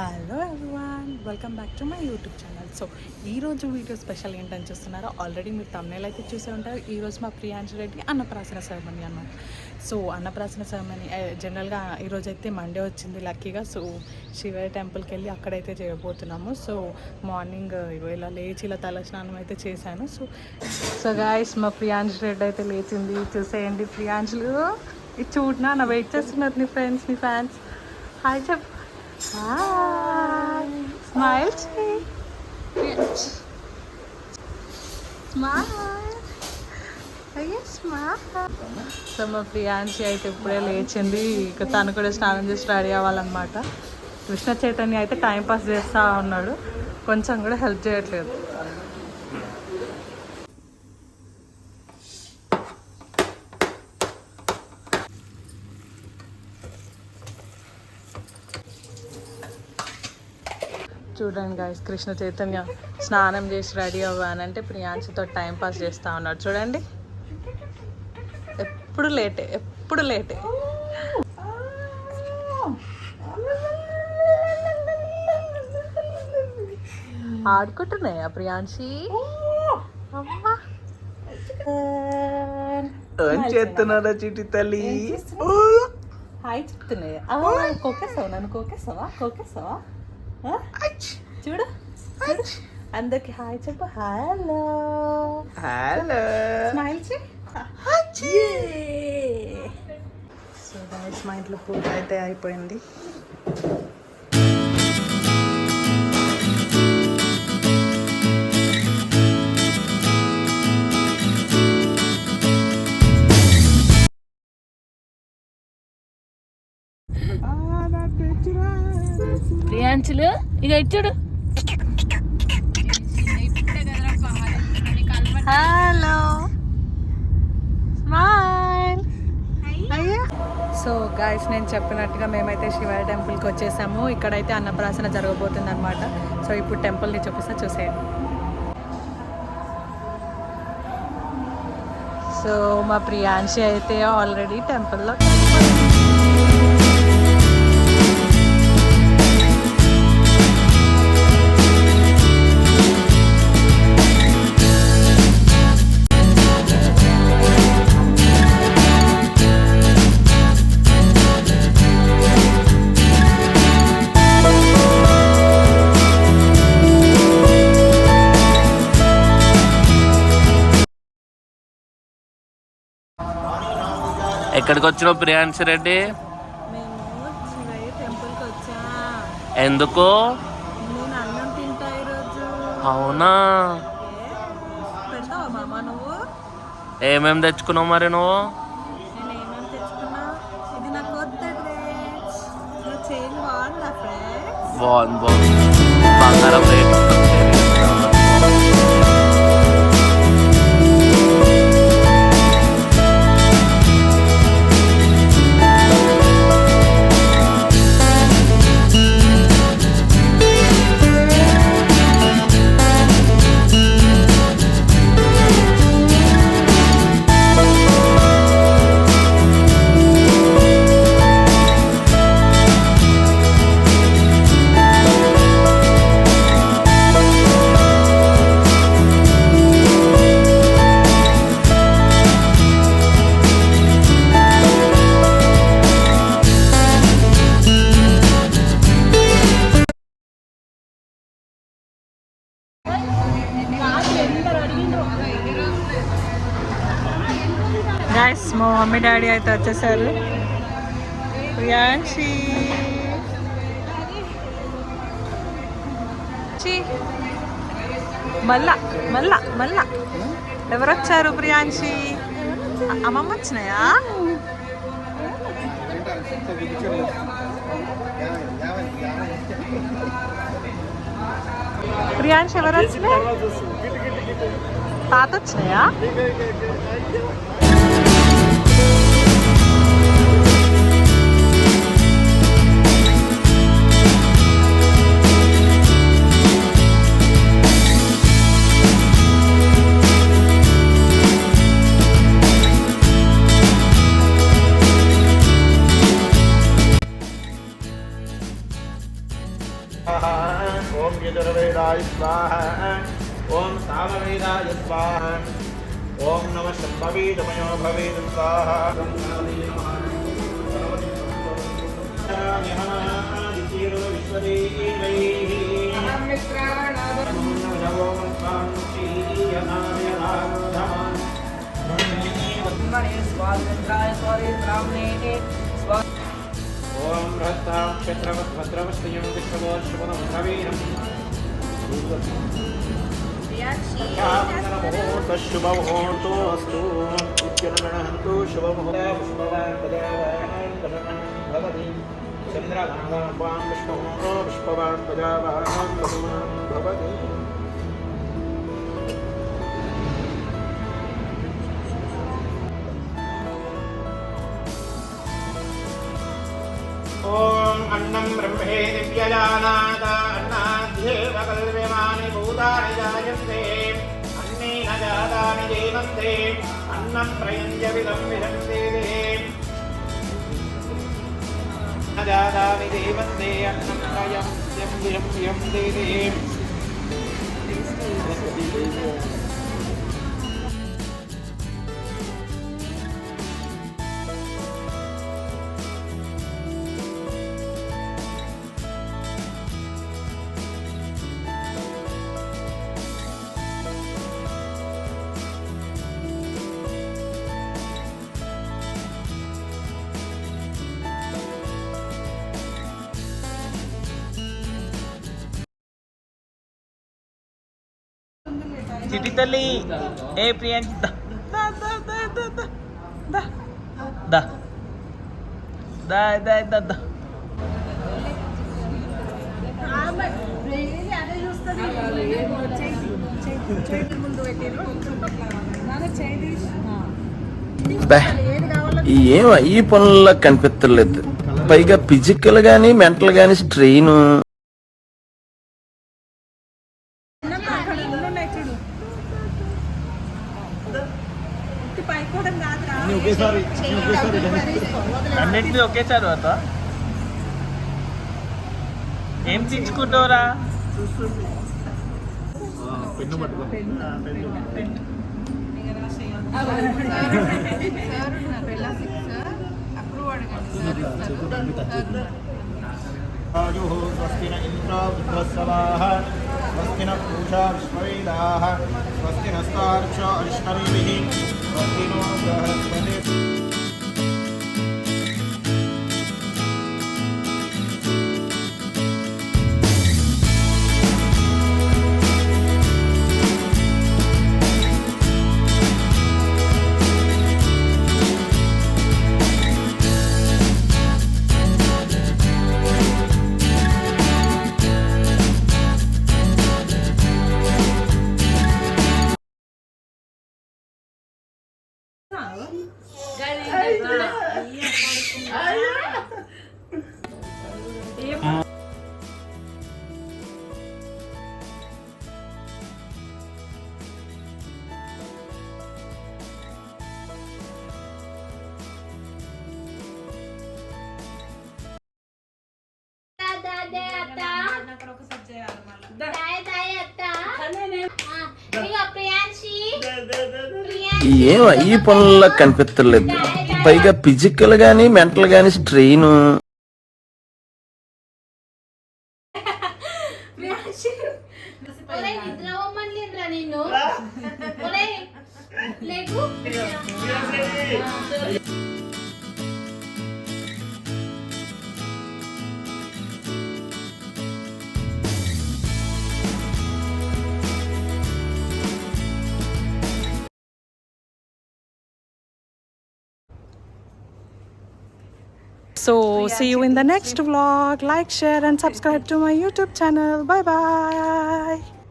Hello everyone, welcome back to my YouTube channel. So ఈరోజు video special ఏంటని చూస్తున్నారో already మీరు తమ్నేల్ అయితే చూసే ఉంటారు. ఈరోజు మా ప్రియాంశ రెడ్డి అన్నప్రాసన సెరమనీ అన్నమాట. సో అన్నప్రాసన సెరమనీ జనరల్గా ఈరోజు అయితే మండే వచ్చింది లక్కీగా. సో శివయ్య టెంపుల్కి వెళ్ళి అక్కడైతే చేయబోతున్నాము. సో మార్నింగ్ ఇలా లేచి ఇలా తలస్నానం అయితే చేశాను. సో గాయస్, మా ప్రియాంశ రెడ్డి అయితే లేచింది. చూసేయండి ప్రియాంశలు, ఇది చూడనా నా వెయిట్ చేస్తున్నారు నీ ఫ్రెండ్స్, నీ ఫ్యాన్స్. హాయ్ చెప్పు. Hi. Smile, Smile. Smile. So మా ప్రియాంశి అయితే ఇప్పుడే లేచింది. ఇక తను కూడా స్నానం చేసి రెడీ అవ్వాలన్నమాట. కృష్ణ చైతన్య అయితే టైంపాస్ చేస్తూ ఉన్నాడు, కొంచెం కూడా హెల్ప్ చేయట్లేదు. చూడండి గాయస్, కృష్ణ చైతన్య స్నానం చేసి రెడీ అవ్వానంటే ప్రియాంశతో టైం పాస్ చేస్తూ ఉన్నాడు. చూడండి, ఎప్పుడు లేటే. ఆడుకుంటున్నాయా ప్రియాంశి? అమ్మా ఏం చేస్తున్నారా చిటి తల్లి? హాయ్ చెప్తున్నాయా? కోకేసావా? నన్ను కోకేసావా? చూడు, అందరికి హాయ్ చెప్పు. హలో స్మైల్ చేయి. సో గైస్, మా ఇంట్లో పూజ అయితే అయిపోయింది. ప్రియాంశులు ఇక ఇచ్చాడు. Hello smile. సో గాయస్, నేను చెప్పినట్టుగా మేమైతే శివయ్య టెంపుల్కి వచ్చేసాము. ఇక్కడైతే అన్నప్రాసన జరగబోతుంది అనమాట. సో ఇప్పుడు టెంపుల్ని చూపిస్తా, చూసేయండి. సో మా ప్రియాంశి అయితే ఆల్రెడీ టెంపుల్లో ఎక్కడికి వచ్చినావు ప్రియాంశ రెడ్డి? ఎందుకు? అవునా? ఏమేమి తెచ్చుకున్నావు మరి నువ్వు? బాగుంది బంగారం రేట్. గాయస్, మా మమ్మీ డాడీ అయితే వచ్చేసారు. ప్రియాంశి మళ్ళా ఎవరు వచ్చారు? ప్రియాంశి అమ్మమ్మ వచ్చినాయా? ప్రియాంశి ఎవరు వచ్చినాయి? తాత వచ్చినాయా? यजुर्वेदाय स्वाहा ओम सामवेदाय स्वाहा ओम नमः शम्भवे तमयो भवे स्वाहा ओम रहस्तां क्षेत्रवद्भद्रवश्रियं विश्ववोर्षपदमधवीरम् शुभमुहूर्तोऽस्तु इत्यनुगणहन्तु शुभमुहूर्तपुष्पवान् प्रजावान् भवति चन्द्रभागां पुष्पवान् प्रजावान् भवति ओम अन्नं ब्रह्मे दिव्यजानात अन्नाद्येव कल्प्यमानि भूतानि जायन्ते अन्नेन जातानि जीवन्ते अन्नं प्रयुञ्जविदं विदन्ते न जातानि जीवन्ते अन्नं प्रयुञ्जविदं చిటి తల్లి ఏ ప్రియాంకి దా దా దా దా దా దా దా దా దా దా దా ఏం ఈ పనుల్లో కనిపించలేదు. పైగా ఫిజికల్ గానీ మెంటల్ గానీ స్ట్రెయిన్. అన్నింటినీ ఒకేసారి పోతా ఏం తెచ్చుకుంటావురా स्वस्ति न इंद्रो वृद्धस्वाः स्वस्ति न पूषा विश्ववेदाः स्वस्ति नस्तार्क्ष्यो अरिष्टनेमिः स्वस्ति नो बृहस्पतिः ఏం ఈ పనుల్లో కనిపించలేదు. పైగా ఫిజికల్ గానీ మెంటల్ గానీ strain. So see you in the next vlog. Like, share and subscribe to my YouTube channel. Bye bye.